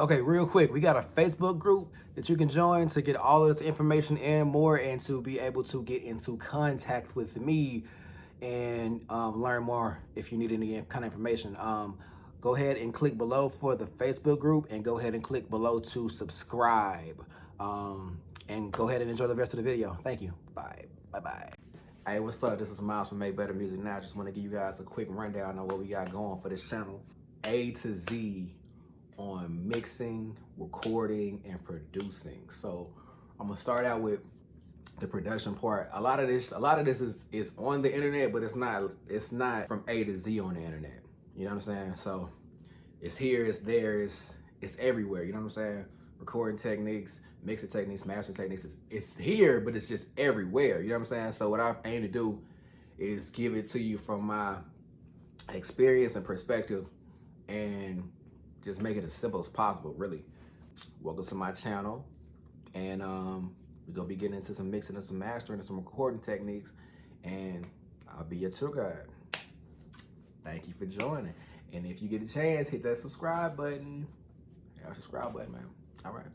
Okay, real quick, we got a Facebook group that you can join to get all of this information and more, and to be able to get into contact with me and learn more if you need any kind of information. Go ahead and click below for the Facebook group, and go ahead and click below to subscribe. And go ahead and enjoy the rest of the video. Thank you. Bye. Bye-bye. Hey, what's up? This is Miles from Make Better Music Now. I just want to give you guys a quick rundown on what we got going for this channel. A to Z on mixing, recording, and producing. So I'm gonna start out with the production part. A lot of this is on the internet, but it's not from A to Z on the internet. You know what I'm saying? So it's here, it's there, it's everywhere. You know what I'm saying? Recording techniques, mixing techniques, mastering techniques. It's here, but it's just everywhere. You know what I'm saying? So what I aim to do is give it to you from my experience and perspective, and just make it as simple as possible, really. Welcome to my channel, and we're gonna be getting into some mixing and some mastering and some recording techniques, and I'll be your tour guide. Thank you for joining, and if you get a chance, hit that subscribe button. Yeah, subscribe button, man. All right.